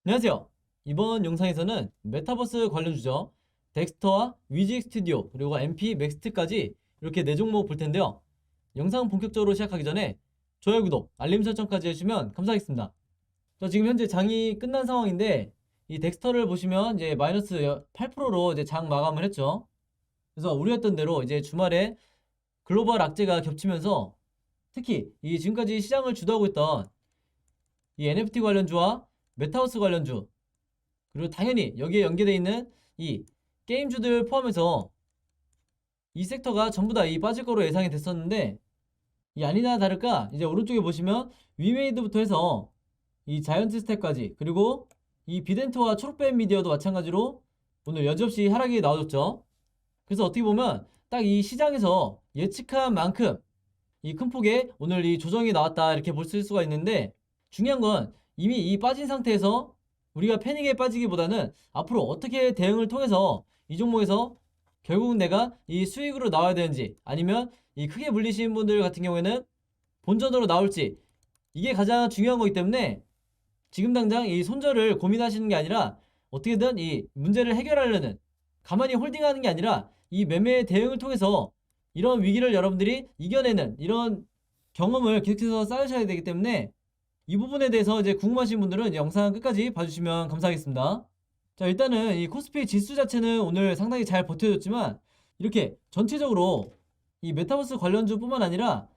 안녕하세요. 이번 영상에서는 메타버스 관련 주죠. 덱스터와 위직 스튜디오 그리고 MP 맥스트까지 이렇게 4종목 볼 텐데요. 영상 본격적으로 시작하기 전에 좋아요, 구독, 알림 설정까지 해주시면 감사하겠습니다. 저 지금 현재 장이 끝난 상황인데 이 덱스터를 보시면 이제 마이너스 8%로 이제 장 마감을 했죠. 그래서 우려했던 대로 이제 주말에 글로벌 악재가 겹치면서 특히 이 지금까지 시장을 주도하고 있던 이 NFT 관련주와 메타버스 관련주 그리고 당연히 여기에 연계되어 있는 이 게임주들 포함해서 이 섹터가 전부 다 이 빠질 거로 예상이 됐었는데 이 아니나 다를까 이제 오른쪽에 보시면 위메이드부터 해서 이 자이언트 스텝까지 그리고 이 비덴트와 초록뱀 미디어도 마찬가지로 오늘 여지없이 하락이 나와줬죠. 그래서 어떻게 보면 딱 이 시장에서 예측한 만큼 이 큰 폭의 오늘 이 조정이 나왔다 이렇게 볼 수가 있는데 중요한 건 이미 이 빠진 상태에서 우리가 패닉에 빠지기보다는 앞으로 어떻게 대응을 통해서 이 종목에서 결국은 내가 이 수익으로 나와야 되는지 아니면 이 크게 물리신 분들 같은 경우에는 본전으로 나올지 이게 가장 중요한 거기 때문에 지금 당장 이 손절을 고민하시는 게 아니라 어떻게든 이 문제를 해결하려는 가만히 홀딩하는 게 아니라 이 매매 대응을 통해서 이런 위기를 여러분들이 이겨내는 이런 경험을 계속해서 쌓으셔야 되기 때문에 이 부분에 대해서 이제 궁금하신 분들은 영상 끝까지 봐주시면 감사하겠습니다. 자, 일단은 이 코스피 지수 자체는 오늘 상당히 잘 버텨줬지만 이렇게 전체적으로 이 메타버스 관련주뿐만 아니라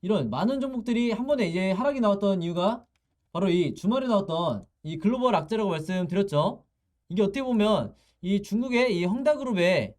이런 많은 종목들이 한 번에 이제 하락이 나왔던 이유가 바로 이 주말에 나왔던 이 글로벌 악재라고 말씀드렸죠. 이게 어떻게 보면 이 중국의 이 헝다그룹의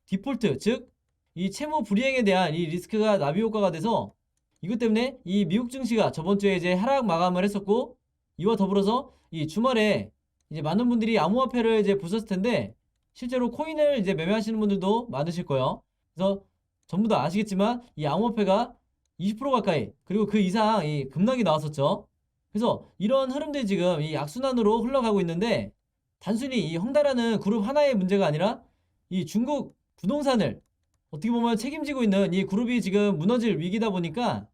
디폴트, 즉 이 채무 불이행에 대한 이 리스크가 나비 효과가 돼서 이것 때문에 이 미국 증시가 저번 주에 이제 하락 마감을 했었고 이와 더불어서 이 주말에 이제 많은 분들이 암호화폐를 이제 보셨을 텐데 실제로 코인을 이제 매매하시는 분들도 많으실 거예요. 그래서 전부 다 아시겠지만 이 암호화폐가 20% 가까이 그리고 그 이상 이 급락이 나왔었죠. 그래서 이런 흐름들이 지금 이 악순환으로 흘러가고 있는데 단순히 이 헝다라는 그룹 하나의 문제가 아니라 이 중국 부동산을 어떻게 보면 책임지고 있는 이 그룹이 지금 무너질 위기다 보니까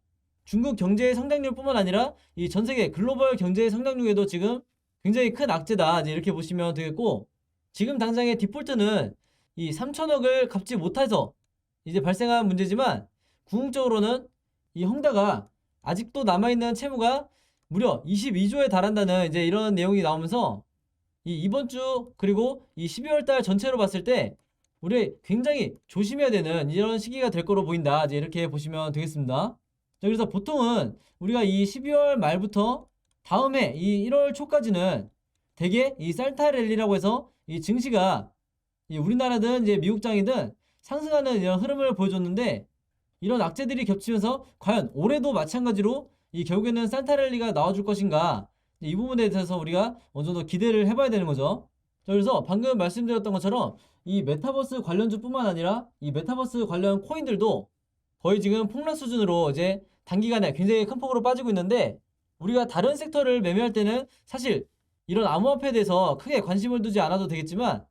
중국 경제의 성장률뿐만 아니라 이 전 세계 글로벌 경제의 성장률에도 지금 굉장히 큰 악재다 이렇게 보시면 되겠고 지금 당장의 디폴트는 이 3천억을 갚지 못해서 이제 발생한 문제지만 궁극적으로는 이 헝다가 아직도 남아있는 채무가 무려 22조에 달한다는 이제 이런 내용이 나오면서 이 이번 주 그리고 이 12월 달 전체로 봤을 때 우리 굉장히 조심해야 되는 이런 시기가 될 거로 보인다 이제 이렇게 보시면 되겠습니다. 자, 그래서 보통은 우리가 이 12월 말부터 다음해 이 1월 초까지는 대개 이 살타랠리라고 해서 이 증시가 이 우리나라든 이제 미국장이든 상승하는 이런 흐름을 보여줬는데 이런 악재들이 겹치면서 과연 올해도 마찬가지로 이 결국에는 산타랠리가 나와줄 것인가 이 부분에 대해서 우리가 어느 정도 기대를 해봐야 되는 거죠. 자, 그래서 방금 말씀드렸던 것처럼 이 메타버스 관련주뿐만 아니라 이 메타버스 관련 코인들도 거의 지금 폭락 수준으로 이제 단기간에 굉장히 큰 폭으로 빠지고 있는데 우리가 다른 섹터를 매매할 때는 사실 이런 암호화폐에 대해서 크게 관심을 두지 않아도 되겠지만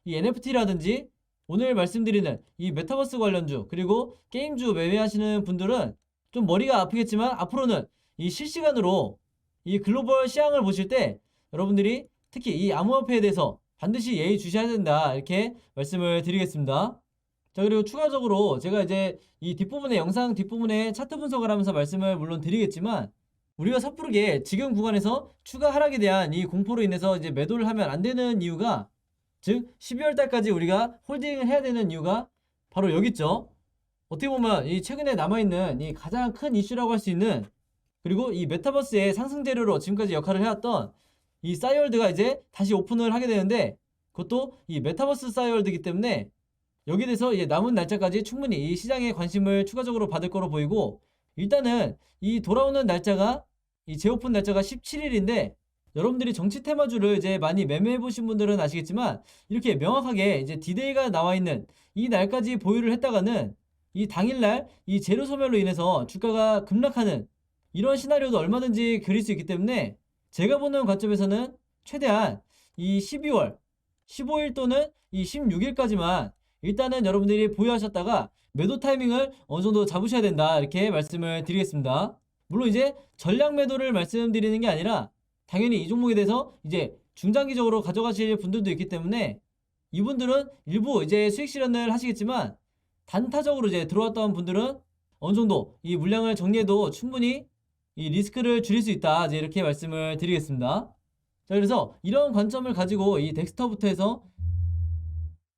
이 NFT라든지 오늘 말씀드리는 이 메타버스 관련주 그리고 게임주 매매하시는 분들은 좀 머리가 아프겠지만 앞으로는 이 실시간으로 이 글로벌 시황을 보실 때 여러분들이 특히 이 암호화폐에 대해서 반드시 예의 주셔야 된다 이렇게 말씀을 드리겠습니다. 자, 그리고 추가적으로 제가 이제 이 뒷부분에 영상 뒷부분에 차트 분석을 하면서 말씀을 물론 드리겠지만 우리가 섣부르게 지금 구간에서 추가 하락에 대한 이 공포로 인해서 이제 매도를 하면 안 되는 이유가 즉 12월 달까지 우리가 홀딩을 해야 되는 이유가 바로 여기 있죠. 어떻게 보면 이 최근에 남아있는 이 가장 큰 이슈라고 할 수 있는 그리고 이 메타버스의 상승 재료로 지금까지 역할을 해왔던 이 싸이월드가 이제 다시 오픈을 하게 되는데 그것도 이 메타버스 싸이월드이기 때문에 여기에 대해서 이제 남은 날짜까지 충분히 이 시장의 관심을 추가적으로 받을 거로 보이고 일단은 이 돌아오는 날짜가 이 재오픈 날짜가 17일인데 여러분들이 정치 테마주를 이제 많이 매매해 보신 분들은 아시겠지만 이렇게 명확하게 이제 디데이가 나와 있는 이 날까지 보유를 했다가는 이 당일날 이 재료 소멸로 인해서 주가가 급락하는 이런 시나리오도 얼마든지 그릴 수 있기 때문에 제가 보는 관점에서는 최대한 이 12월 15일 또는 이 16일까지만 일단은 여러분들이 보유하셨다가 매도 타이밍을 어느 정도 잡으셔야 된다 이렇게 말씀을 드리겠습니다. 물론 이제 전략 매도를 말씀드리는 게 아니라 당연히 이 종목에 대해서 이제 중장기적으로 가져가실 분들도 있기 때문에 이분들은 일부 이제 수익 실현을 하시겠지만 단타적으로 이제 들어왔던 분들은 어느 정도 이 물량을 정리해도 충분히 이 리스크를 줄일 수 있다. 이제 이렇게 말씀을 드리겠습니다. 자, 그래서 이런 관점을 가지고 이 덱스터부터 해서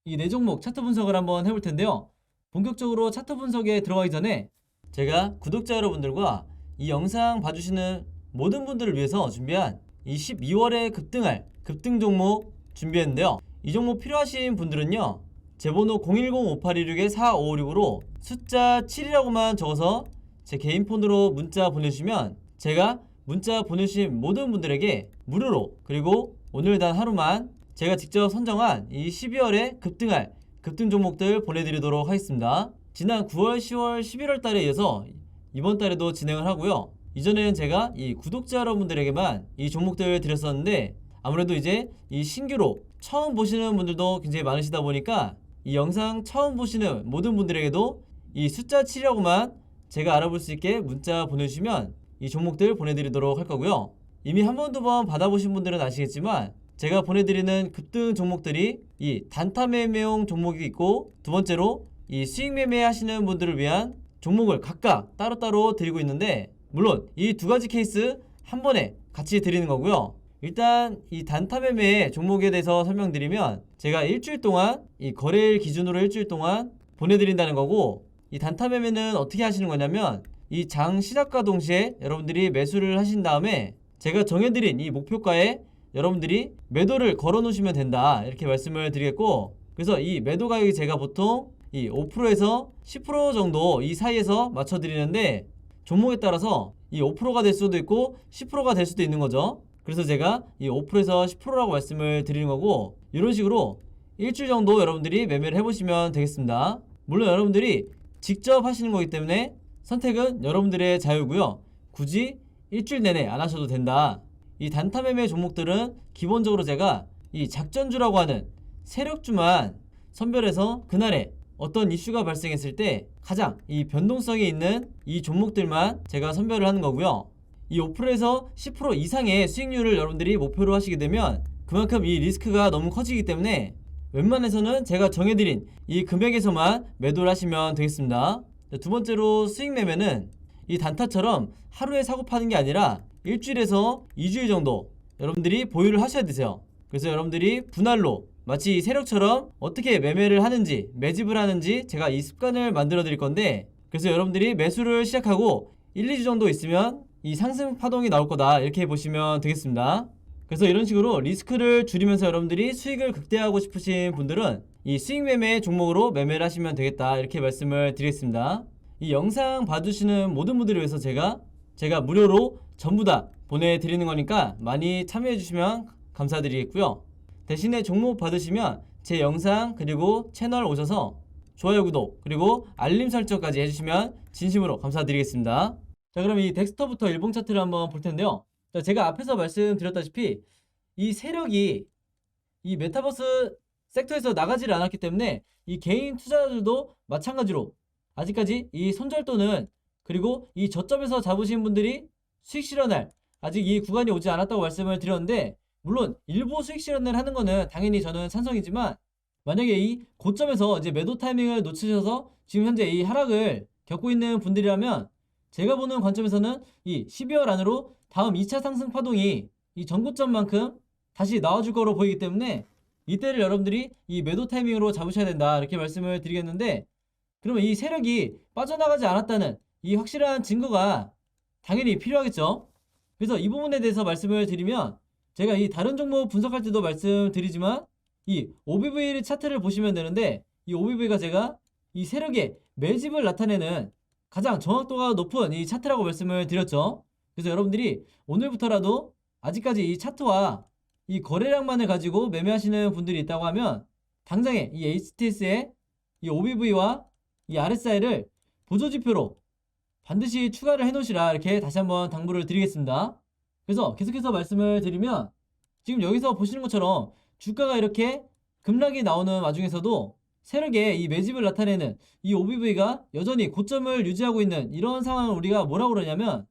이 네 종목 차트 분석을 한번 해볼 텐데요. 본격적으로 차트 분석에 들어가기 전에 제가 구독자 여러분들과 이 영상 봐주시는 모든 분들을 위해서 준비한 이 12월에 급등할 급등 종목 준비했는데요. 이 종목 필요하신 분들은요, 제 번호 010-5816-4556으로 숫자 7이라고만 적어서 제 개인 폰으로 문자 보내주시면 제가 문자 보내주신 모든 분들에게 무료로, 그리고 오늘 단 하루만 제가 직접 선정한 이 12월에 급등할 급등 종목들 보내드리도록 하겠습니다. 지난 9월, 10월, 11월 달에 이어서 이번 달에도 진행을 하고요. 이전에는 제가 이 구독자 여러분들에게만 이 종목들을 드렸었는데 아무래도 이제 이 신규로 처음 보시는 분들도 굉장히 많으시다 보니까 이 영상 처음 보시는 모든 분들에게도 이 숫자 7이라고만 제가 알아볼 수 있게 문자 보내주시면 이 종목들 보내드리도록 할 거고요. 이미 한 번, 두 번 받아보신 분들은 아시겠지만 제가 보내드리는 급등 종목들이 이 단타 매매용 종목이 있고, 두 번째로 이 수익 매매 하시는 분들을 위한 종목을 각각 따로따로 드리고 있는데, 물론 이 두 가지 케이스 한 번에 같이 드리는 거고요. 일단 이 단타 매매 종목에 대해서 설명드리면 제가 일주일 동안 이 거래일 기준으로 일주일 동안 보내드린다는 거고, 이 단타 매매는 어떻게 하시는 거냐면 이 장 시작과 동시에 여러분들이 매수를 하신 다음에 제가 정해드린 이 목표가에 여러분들이 매도를 걸어 놓으시면 된다, 이렇게 말씀을 드리겠고, 그래서 이 매도 가격이 제가 보통 이 5%에서 10% 정도 이 사이에서 맞춰 드리는데, 종목에 따라서 이 5%가 될 수도 있고 10%가 될 수도 있는 거죠. 그래서 제가 이 5%에서 10%라고 말씀을 드리는 거고, 이런 식으로 일주일 정도 여러분들이 매매를 해보시면 되겠습니다. 물론 여러분들이 직접 하시는 거기 때문에 선택은 여러분들의 자유고요. 굳이 일주일 내내 안 하셔도 된다. 이 단타 매매 종목들은 기본적으로 제가 이 작전주라고 하는 세력주만 선별해서 그날에 어떤 이슈가 발생했을 때 가장 이 변동성이 있는 이 종목들만 제가 선별을 하는 거고요. 이 5%에서 10% 이상의 수익률을 여러분들이 목표로 하시게 되면 그만큼 이 리스크가 너무 커지기 때문에 웬만해서는 제가 정해드린 이 금액에서만 매도를 하시면 되겠습니다. 두 번째로 수익 매매는 이 단타처럼 하루에 사고 파는 게 아니라 일주일에서 2주일 정도 여러분들이 보유를 하셔야 되세요. 그래서 여러분들이 분할로 마치 이 세력처럼 어떻게 매매를 하는지, 매집을 하는지 제가 이 습관을 만들어 드릴 건데, 그래서 여러분들이 매수를 시작하고 1, 2주 정도 있으면 이 상승 파동이 나올 거다, 이렇게 보시면 되겠습니다. 그래서 이런 식으로 리스크를 줄이면서 여러분들이 수익을 극대화하고 싶으신 분들은 이 수익 매매 종목으로 매매를 하시면 되겠다, 이렇게 말씀을 드리겠습니다. 이 영상 봐주시는 모든 분들을 위해서 제가 무료로 전부 다 보내드리는 거니까 많이 참여해 주시면 감사드리겠고요. 대신에 종목 받으시면 제 영상 그리고 채널 오셔서 좋아요, 구독, 그리고 알림 설정까지 해주시면 진심으로 감사드리겠습니다. 자, 그럼 이 덱스터부터 일봉 차트를 한번 볼 텐데요. 자, 제가 앞에서 말씀드렸다시피 이 세력이 이 메타버스 섹터에서 나가지를 않았기 때문에 이 개인 투자자들도 마찬가지로 아직까지 이 손절도는, 그리고 이 저점에서 잡으신 분들이 수익 실현할 아직 이 구간이 오지 않았다고 말씀을 드렸는데, 물론 일부 수익 실현을 하는 거는 당연히 저는 찬성이지만, 만약에 이 고점에서 이제 매도 타이밍을 놓치셔서 지금 현재 이 하락을 겪고 있는 분들이라면 제가 보는 관점에서는 이 12월 안으로 다음 2차 상승 파동이 이 전고점만큼 다시 나와줄 거로 보이기 때문에 이때를 여러분들이 이 매도 타이밍으로 잡으셔야 된다, 이렇게 말씀을 드리겠는데, 그러면 이 세력이 빠져나가지 않았다는 이 확실한 증거가 당연히 필요하겠죠. 그래서 이 부분에 대해서 말씀을 드리면, 제가 이 다른 종목 분석할 때도 말씀드리지만 이 OBV 차트를 보시면 되는데, 이 OBV가 제가 이 세력의 매집을 나타내는 가장 정확도가 높은 이 차트라고 말씀을 드렸죠. 그래서 여러분들이 오늘부터라도 아직까지 이 차트와 이 거래량만을 가지고 매매하시는 분들이 있다고 하면 당장에 이 HTS의 이 OBV와 이 RSI를 보조지표로 반드시 추가를 해 놓으시라, 이렇게 다시 한번 당부를 드리겠습니다. 그래서 계속해서 말씀을 드리면, 지금 여기서 보시는 것처럼 주가가 이렇게 급락이 나오는 와중에서도 세력의 이 매집을 나타내는 이 OBV가 여전히 고점을 유지하고 있는 이런 상황을 우리가 뭐라고 그러냐면,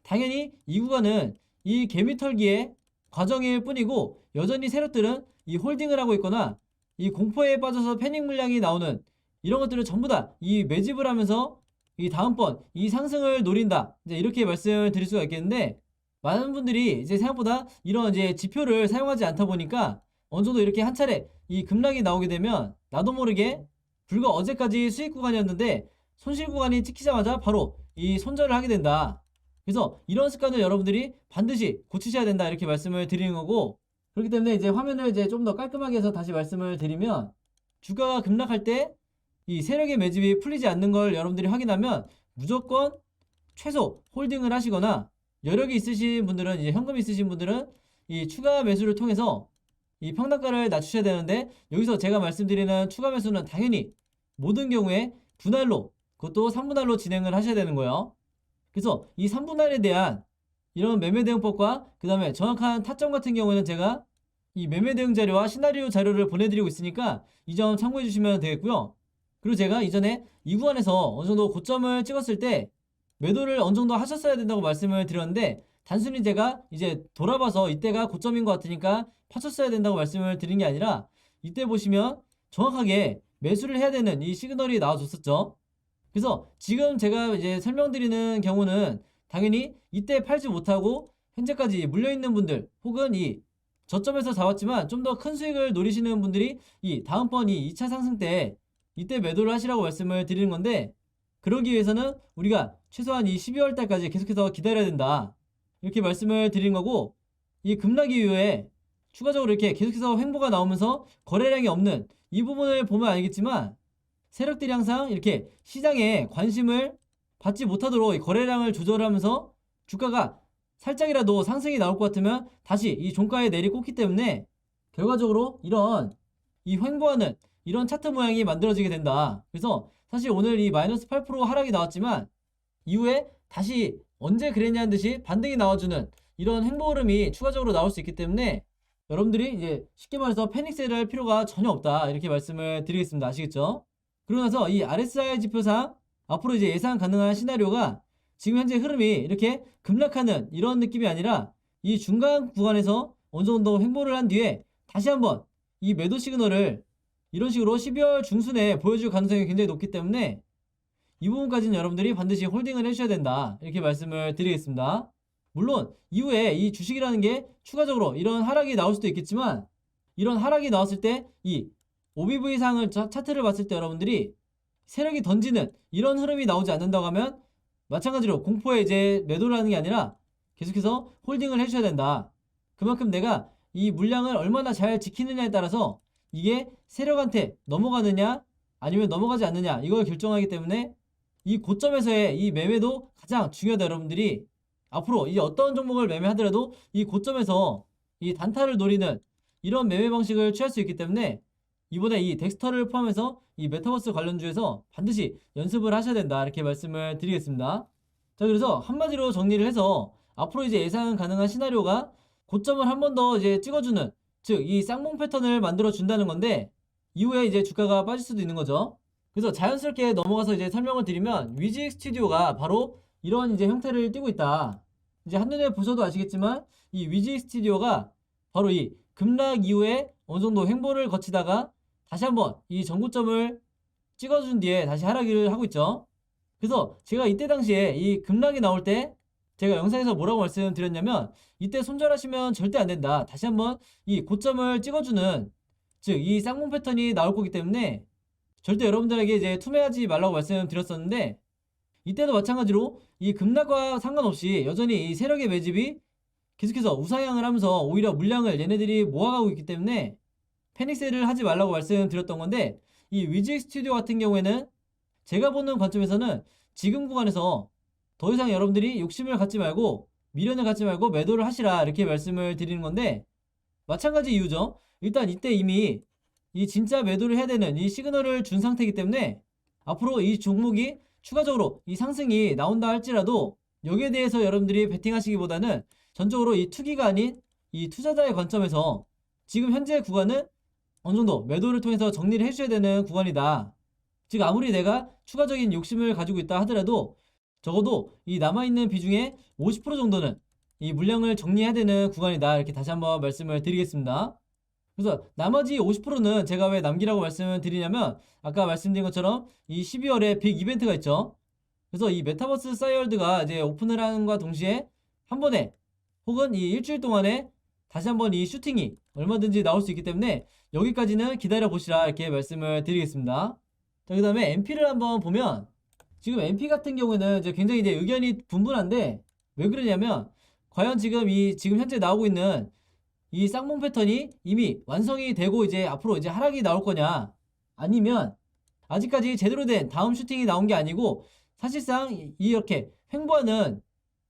당연히 이 구간은 이 개미털기에 과정일 뿐이고 여전히 세력들은 이 홀딩을 하고 있거나 이 공포에 빠져서 패닉 물량이 나오는 이런 것들을 전부 다 이 매집을 하면서 이 다음번 이 상승을 노린다. 이제 이렇게 말씀을 드릴 수가 있겠는데 많은 분들이 이제 생각보다 이런 이제 지표를 사용하지 않다 보니까 어느 정도 이렇게 한 차례 이 급락이 나오게 되면 나도 모르게 불과 어제까지 수익 구간이었는데 손실 구간이 찍히자마자 바로 이 손절을 하게 된다. 그래서 이런 습관을 여러분들이 반드시 고치셔야 된다 이렇게 말씀을 드리는 거고, 그렇기 때문에 이제 화면을 이제 좀 더 깔끔하게 해서 다시 말씀을 드리면 주가가 급락할 때 이 세력의 매집이 풀리지 않는 걸 여러분들이 확인하면 무조건 최소 홀딩을 하시거나 여력이 있으신 분들은 이제 현금 있으신 분들은 이 추가 매수를 통해서 이 평단가를 낮추셔야 되는데 여기서 제가 말씀드리는 추가 매수는 당연히 모든 경우에 분할로 그것도 3분할로 진행을 하셔야 되는 거예요. 그래서 이 3분할에 대한 이런 매매 대응법과 그 다음에 정확한 타점 같은 경우에는 제가 이 매매 대응 자료와 시나리오 자료를 보내드리고 있으니까 이 점 참고해 주시면 되겠고요. 그리고 제가 이전에 이 구간에서 어느 정도 고점을 찍었을 때 매도를 어느 정도 하셨어야 된다고 말씀을 드렸는데 단순히 제가 이제 돌아봐서 이때가 고점인 것 같으니까 파셨어야 된다고 말씀을 드린 게 아니라 이때 보시면 정확하게 매수를 해야 되는 이 시그널이 나와줬었죠. 그래서 지금 제가 이제 설명드리는 경우는 당연히 이때 팔지 못하고 현재까지 물려있는 분들 혹은 이 저점에서 잡았지만 좀 더 큰 수익을 노리시는 분들이 이 다음번 이 2차 상승 때 이때 매도를 하시라고 말씀을 드리는 건데, 그러기 위해서는 우리가 최소한 이 12월 달까지 계속해서 기다려야 된다 이렇게 말씀을 드린 거고, 이 급락 이후에 추가적으로 이렇게 계속해서 횡보가 나오면서 거래량이 없는 이 부분을 보면 알겠지만 세력들이 항상 이렇게 시장에 관심을 받지 못하도록 거래량을 조절하면서 주가가 살짝이라도 상승이 나올 것 같으면 다시 이 종가에 내리꽂기 때문에 결과적으로 이런 이 횡보하는 이런 차트 모양이 만들어지게 된다. 그래서 사실 오늘 이 마이너스 8% 하락이 나왔지만 이후에 다시 언제 그랬냐는 듯이 반등이 나와주는 이런 횡보 흐름이 추가적으로 나올 수 있기 때문에 여러분들이 이제 쉽게 말해서 패닉세를 할 필요가 전혀 없다 이렇게 말씀을 드리겠습니다. 아시겠죠? 그러고 나서 이 RSI 지표상 앞으로 이제 예상 가능한 시나리오가 지금 현재 흐름이 이렇게 급락하는 이런 느낌이 아니라 이 중간 구간에서 어느 정도 횡보를 한 뒤에 다시 한번 이 매도 시그널을 이런 식으로 12월 중순에 보여줄 가능성이 굉장히 높기 때문에 이 부분까지는 여러분들이 반드시 홀딩을 해주셔야 된다 이렇게 말씀을 드리겠습니다. 물론 이후에 이 주식이라는 게 추가적으로 이런 하락이 나올 수도 있겠지만 이런 하락이 나왔을 때 이 OBV 상을 차트를 봤을 때 여러분들이 세력이 던지는 이런 흐름이 나오지 않는다고 하면 마찬가지로 공포에 이제 매도를 하는 게 아니라 계속해서 홀딩을 해주셔야 된다. 그만큼 내가 이 물량을 얼마나 잘 지키느냐에 따라서 이게 세력한테 넘어가느냐 아니면 넘어가지 않느냐 이걸 결정하기 때문에 이 고점에서의 이 매매도 가장 중요하다. 여러분들이 앞으로 이 어떤 종목을 매매하더라도 이 고점에서 이 단타를 노리는 이런 매매 방식을 취할 수 있기 때문에 이번에 이 덱스터를 포함해서 이 메타버스 관련주에서 반드시 연습을 하셔야 된다 이렇게 말씀을 드리겠습니다. 자, 그래서 한마디로 정리를 해서 앞으로 이제 예상 가능한 시나리오가 고점을 한 번 더 이제 찍어주는, 즉 이 쌍봉 패턴을 만들어 준다는 건데 이후에 이제 주가가 빠질 수도 있는 거죠. 그래서 자연스럽게 넘어가서 이제 설명을 드리면 위직 스튜디오가 바로 이런 이제 형태를 띠고 있다. 이제 한눈에 보셔도 아시겠지만 이 위직 스튜디오가 바로 이 급락 이후에 어느 정도 횡보를 거치다가 다시 한번 이 전고점을 찍어준 뒤에 다시 하락을 하고 있죠. 그래서 제가 이때 당시에 이 급락이 나올 때 제가 영상에서 뭐라고 말씀드렸냐면 이때 손절하시면 절대 안 된다. 다시 한번 이 고점을 찍어주는, 즉 이 쌍봉 패턴이 나올 거기 때문에 절대 여러분들에게 이제 투매하지 말라고 말씀드렸었는데 이때도 마찬가지로 이 급락과 상관없이 여전히 이 세력의 매집이 계속해서 우상향을 하면서 오히려 물량을 얘네들이 모아가고 있기 때문에 패닉세를 하지 말라고 말씀드렸던 건데, 이 위직 스튜디오 같은 경우에는 제가 보는 관점에서는 지금 구간에서 더 이상 여러분들이 욕심을 갖지 말고 미련을 갖지 말고 매도를 하시라 이렇게 말씀을 드리는 건데, 마찬가지 이유죠. 일단 이때 이미 이 진짜 매도를 해야 되는 이 시그널을 준 상태이기 때문에 앞으로 이 종목이 추가적으로 이 상승이 나온다 할지라도 여기에 대해서 여러분들이 베팅하시기보다는 전적으로 이 투기가 아닌 이 투자자의 관점에서 지금 현재 구간은 어느 정도 매도를 통해서 정리를 해줘야 되는 구간이다. 즉 아무리 내가 추가적인 욕심을 가지고 있다 하더라도 적어도 이 남아있는 비중의 50% 정도는 이 물량을 정리해야 되는 구간이다. 이렇게 다시 한번 말씀을 드리겠습니다. 그래서 나머지 50%는 제가 왜 남기라고 말씀을 드리냐면 아까 말씀드린 것처럼 이 12월에 빅 이벤트가 있죠. 그래서 이 메타버스 싸이월드가 이제 오픈을 하는과 동시에 한 번에 혹은 이 일주일 동안에 다시 한번 이 슈팅이 얼마든지 나올 수 있기 때문에 여기까지는 기다려 보시라 이렇게 말씀을 드리겠습니다. 자, 그 다음에 MP를 한번 보면 지금 MP 같은 경우에는 이제 굉장히 이제 의견이 분분한데 왜 그러냐면 과연 지금 현재 나오고 있는 이 쌍봉 패턴이 이미 완성이 되고 이제 앞으로 이제 하락이 나올 거냐, 아니면 아직까지 제대로 된 다음 슈팅이 나온 게 아니고 사실상 이렇게 횡보하는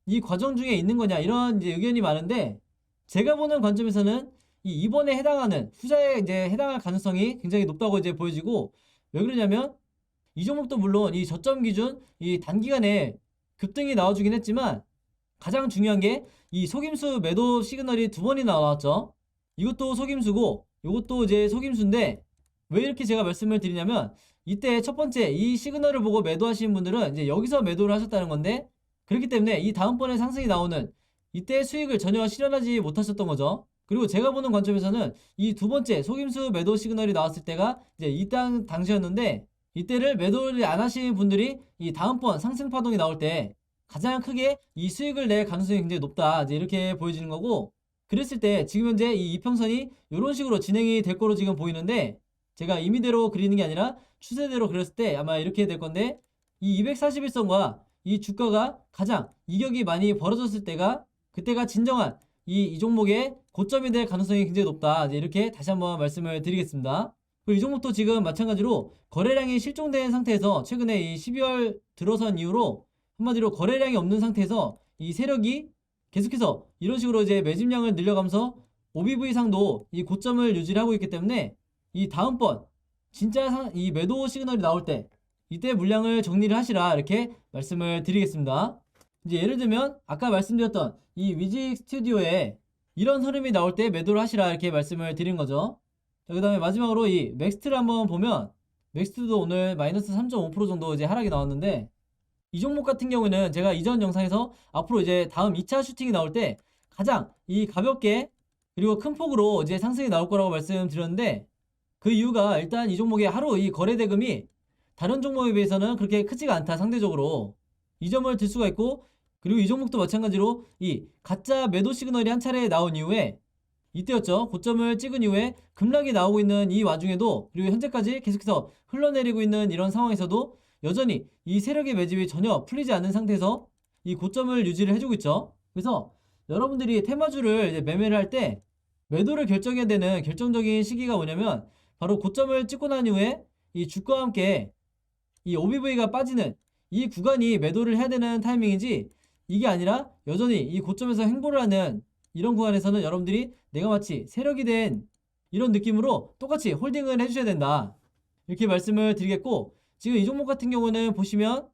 이 과정 중에 있는 거냐, 이런 이제 의견이 많은데 제가 보는 관점에서는 이번에 해당하는 후자에 이제 해당할 가능성이 굉장히 높다고 이제 보여지고, 왜 그러냐면 이 종목도 물론 이 저점 기준 이 단기간에 급등이 나와주긴 했지만 가장 중요한 게 이 속임수 매도 시그널이 두 번이나 나왔죠. 이것도 속임수고 이것도 이제 속임수인데 왜 이렇게 제가 말씀을 드리냐면 이때 첫 번째 이 시그널을 보고 매도하시는 분들은 이제 여기서 매도를 하셨다는 건데, 그렇기 때문에 이 다음번에 상승이 나오는 이때 수익을 전혀 실현하지 못하셨던 거죠. 그리고 제가 보는 관점에서는 이 두 번째 속임수 매도 시그널이 나왔을 때가 이제 이 당시였는데 이때를 매도를 안 하시는 분들이 이 다음번 상승 파동이 나올 때 가장 크게 이 수익을 낼 가능성이 굉장히 높다, 이제 이렇게 보여지는 거고, 그랬을 때 지금 현재 이 이평선이 이런 식으로 진행이 될 거로 지금 보이는데 제가 임의대로 그리는 게 아니라 추세대로 그렸을 때 아마 이렇게 될 건데, 이 241선과 이 주가가 가장 이격이 많이 벌어졌을 때가 그때가 진정한 이 종목의 고점이 될 가능성이 굉장히 높다, 이제 이렇게 다시 한번 말씀을 드리겠습니다. 그리고 이 종목도 지금 마찬가지로 거래량이 실종된 상태에서 최근에 이 12월 들어선 이후로 한마디로 거래량이 없는 상태에서 이 세력이 계속해서 이런 식으로 이제 매집량을 늘려가면서 OBV 상도 이 고점을 유지를 하고 있기 때문에 이 다음번 진짜 이 매도 시그널이 나올 때 이때 물량을 정리를 하시라, 이렇게 말씀을 드리겠습니다. 이제 예를 들면 아까 말씀드렸던 이 위직 스튜디오에 이런 흐름이 나올 때 매도를 하시라, 이렇게 말씀을 드린 거죠. 그 다음에 마지막으로 이 맥스트를 한번 보면 맥스트도 오늘 마이너스 3.5% 정도 이제 하락이 나왔는데, 이 종목 같은 경우는 제가 이전 영상에서 앞으로 이제 다음 2차 슈팅이 나올 때 가장 이 가볍게 그리고 큰 폭으로 이제 상승이 나올 거라고 말씀드렸는데, 그 이유가 일단 이 종목의 하루 이 거래 대금이 다른 종목에 비해서는 그렇게 크지가 않다, 상대적으로. 이 점을 들 수가 있고, 그리고 이 종목도 마찬가지로 이 가짜 매도 시그널이 한 차례 나온 이후에 이때였죠. 고점을 찍은 이후에 급락이 나오고 있는 이 와중에도, 그리고 현재까지 계속해서 흘러내리고 있는 이런 상황에서도 여전히 이 세력의 매집이 전혀 풀리지 않는 상태에서 이 고점을 유지를 해주고 있죠. 그래서 여러분들이 테마주를 이제 매매를 할 때 매도를 결정해야 되는 결정적인 시기가 뭐냐면 바로 고점을 찍고 난 이후에 이 주가와 함께 이 OBV가 빠지는 이 구간이 매도를 해야 되는 타이밍이지, 이게 아니라 여전히 이 고점에서 횡보를 하는 이런 구간에서는 여러분들이 내가 마치 세력이 된 이런 느낌으로 똑같이 홀딩을 해주셔야 된다, 이렇게 말씀을 드리겠고, 지금 이 종목 같은 경우는 보시면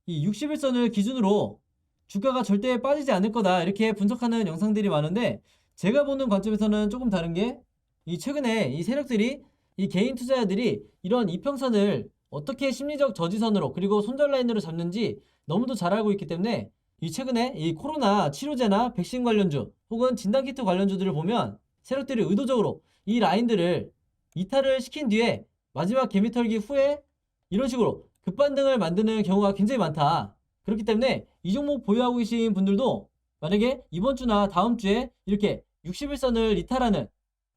이 61선을 기준으로 주가가 절대 빠지지 않을 거다, 이렇게 분석하는 영상들이 많은데 제가 보는 관점에서는 조금 다른 게, 이 최근에 이 세력들이 이 개인 투자자들이 이런 이평선을 어떻게 심리적 저지선으로 그리고 손절 라인으로 잡는지 너무도 잘 알고 있기 때문에 이 최근에 이 코로나 치료제나 백신 관련주 혹은 진단키트 관련주들을 보면 세력들이 의도적으로 이 라인들을 이탈을 시킨 뒤에 마지막 개미털기 후에 이런 식으로 급반등을 만드는 경우가 굉장히 많다. 그렇기 때문에 이 종목 보유하고 계신 분들도 만약에 이번 주나 다음 주에 이렇게 61선을 이탈하는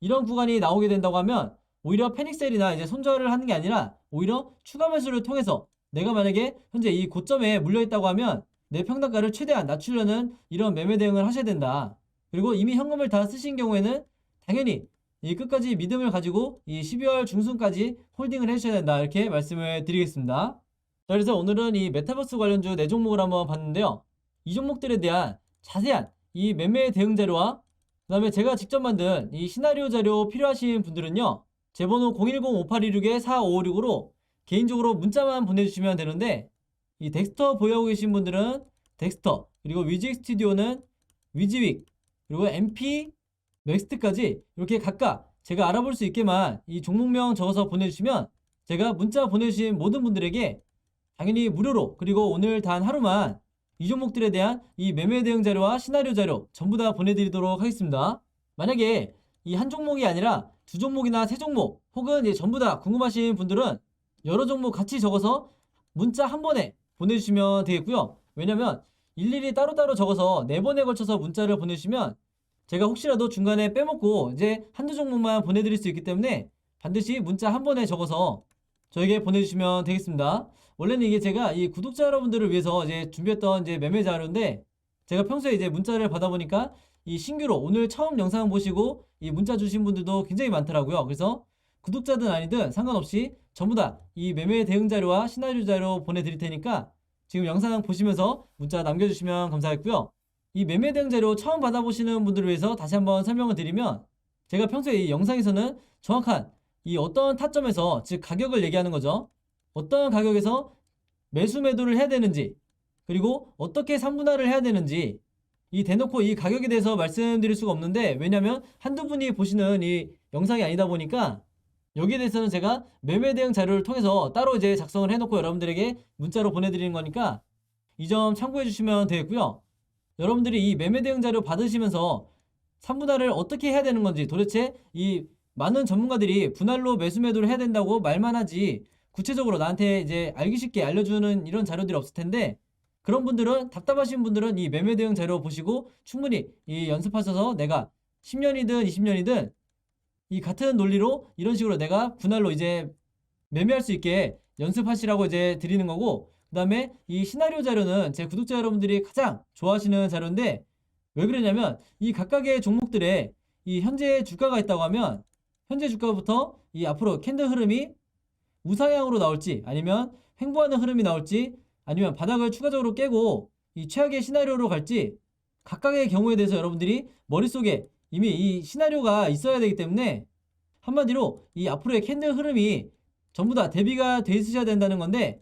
이런 구간이 나오게 된다고 하면 오히려 패닉셀이나 이제 손절을 하는 게 아니라 오히려 추가 매수를 통해서 내가 만약에 현재 이 고점에 물려있다고 하면 내 평단가를 최대한 낮추려는 이런 매매 대응을 하셔야 된다. 그리고 이미 현금을 다 쓰신 경우에는 당연히 이 끝까지 믿음을 가지고 이 12월 중순까지 홀딩을 해주셔야 된다, 이렇게 말씀을 드리겠습니다. 자, 그래서 오늘은 이 메타버스 관련주 4종목을 한번 봤는데요. 이 종목들에 대한 자세한 이 매매 대응 자료와 그 다음에 제가 직접 만든 이 시나리오 자료 필요하신 분들은요, 제 번호 010-5826-4556으로 개인적으로 문자만 보내주시면 되는데, 이 덱스터 보유하고 계신 분들은 덱스터, 그리고 위직 스튜디오는 위지윅, 그리고 MP 맥스트까지 이렇게 각각 제가 알아볼 수 있게만 이 종목명 적어서 보내주시면 제가 문자 보내주신 모든 분들에게 당연히 무료로, 그리고 오늘 단 하루만 이 종목들에 대한 이 매매 대응 자료와 시나리오 자료 전부 다 보내드리도록 하겠습니다. 만약에 이 한 종목이 아니라 두 종목이나 세 종목 혹은 이제 전부 다 궁금하신 분들은 여러 종목 같이 적어서 문자 한 번에 보내주시면 되겠고요. 왜냐면 일일이 따로따로 적어서 4번에 걸쳐서 문자를 보내주시면 제가 혹시라도 중간에 빼먹고 이제 한두 종목만 보내드릴 수 있기 때문에 반드시 문자 한 번에 적어서 저에게 보내주시면 되겠습니다. 원래는 이게 제가 이 구독자 여러분들을 위해서 이제 준비했던 이제 매매 자료인데 제가 평소에 이제 문자를 받아보니까 이 신규로 오늘 처음 영상 보시고 이 문자 주신 분들도 굉장히 많더라고요. 그래서 구독자든 아니든 상관없이 전부 다 이 매매 대응 자료와 시나리오 자료 보내드릴 테니까 지금 영상 보시면서 문자 남겨주시면 감사하겠고요. 이 매매 대응 자료 처음 받아보시는 분들을 위해서 다시 한번 설명을 드리면 제가 평소에 이 영상에서는 정확한 이 어떤 타점에서 즉 가격을 얘기하는 거죠. 어떤 가격에서 매수 매도를 해야 되는지 그리고 어떻게 산분할을 해야 되는지 이 대놓고 이 가격에 대해서 말씀드릴 수가 없는데 왜냐면 한두 분이 보시는 이 영상이 아니다 보니까 여기에 대해서는 제가 매매 대응 자료를 통해서 따로 이제 작성을 해놓고 여러분들에게 문자로 보내드리는 거니까 이 점 참고해 주시면 되겠고요. 여러분들이 이 매매 대응 자료 받으시면서 산분할을 어떻게 해야 되는 건지 도대체 이 많은 전문가들이 분할로 매수 매도를 해야 된다고 말만 하지 구체적으로 나한테 이제 알기 쉽게 알려주는 이런 자료들이 없을 텐데 그런 분들은 답답하신 분들은 이 매매 대응 자료 보시고 충분히 이 연습하셔서 내가 10년이든 20년이든 이 같은 논리로 이런 식으로 내가 분할로 이제 매매할 수 있게 연습하시라고 이제 드리는 거고 그 다음에 이 시나리오 자료는 제 구독자 여러분들이 가장 좋아하시는 자료인데 왜 그러냐면 이 각각의 종목들의 이 현재 주가가 있다고 하면 현재 주가부터 이 앞으로 캔들 흐름이 우상향으로 나올지 아니면 횡보하는 흐름이 나올지 아니면 바닥을 추가적으로 깨고 이 최악의 시나리오로 갈지 각각의 경우에 대해서 여러분들이 머릿속에 이미 이 시나리오가 있어야 되기 때문에 한마디로 이 앞으로의 캔들 흐름이 전부 다 대비가 돼 있으셔야 된다는 건데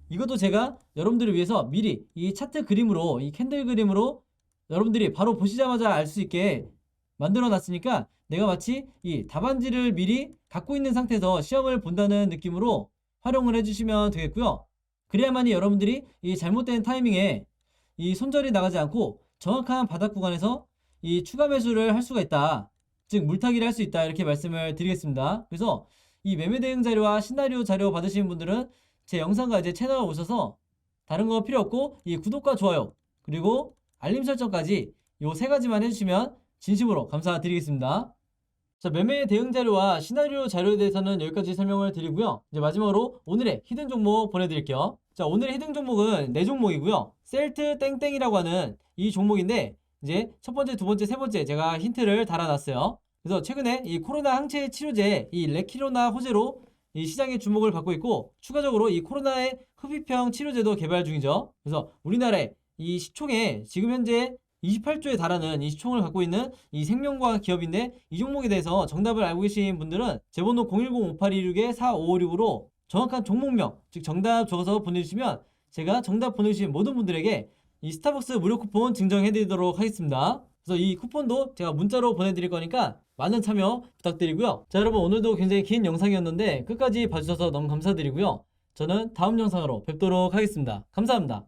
이것도 제가 여러분들을 위해서 미리 이 차트 그림으로 이 캔들 그림으로 여러분들이 바로 보시자마자 알 수 있게 만들어 놨으니까 내가 마치 이 답안지를 미리 갖고 있는 상태에서 시험을 본다는 느낌으로 활용을 해주시면 되겠고요. 그래야만이 여러분들이 이 잘못된 타이밍에 이 손절이 나가지 않고 정확한 바닥 구간에서 이 추가 매수를 할 수가 있다. 즉 물타기를 할 수 있다. 이렇게 말씀을 드리겠습니다. 그래서 이 매매 대응 자료와 시나리오 자료 받으시는 분들은 제 영상과 이제 채널에 오셔서 다른 거 필요 없고 이 구독과 좋아요 그리고 알림 설정까지 요 3가지만 해주시면 진심으로 감사드리겠습니다. 자, 매매 대응 자료와 시나리오 자료에 대해서는 여기까지 설명을 드리고요. 이제 마지막으로 오늘의 히든 종목 보내드릴게요. 자, 오늘의 히든 종목은 4종목이고요. 셀트 땡땡이라고 하는 이 종목인데 이제 첫 번째, 두 번째, 세 번째 제가 힌트를 달아놨어요. 그래서 최근에 이 코로나 항체 치료제 이 레키로나 호재로 이 시장의 주목을 받고 있고 추가적으로 이 코로나의 흡입형 치료제도 개발 중이죠. 그래서 우리나라의 이 시총에 지금 현재 28조에 달하는 이 시총을 갖고 있는 이 생명과학 기업인데 이 종목에 대해서 정답을 알고 계신 분들은 제 번호 010-5826-4556으로 정확한 종목명 즉 정답 적어서 보내주시면 제가 정답 보내주신 모든 분들에게 이 스타벅스 무료 쿠폰 증정해 드리도록 하겠습니다. 그래서 이 쿠폰도 제가 문자로 보내드릴 거니까 많은 참여 부탁드리고요. 자, 여러분 오늘도 굉장히 긴 영상이었는데 끝까지 봐주셔서 너무 감사드리고요. 저는 다음 영상으로 뵙도록 하겠습니다. 감사합니다.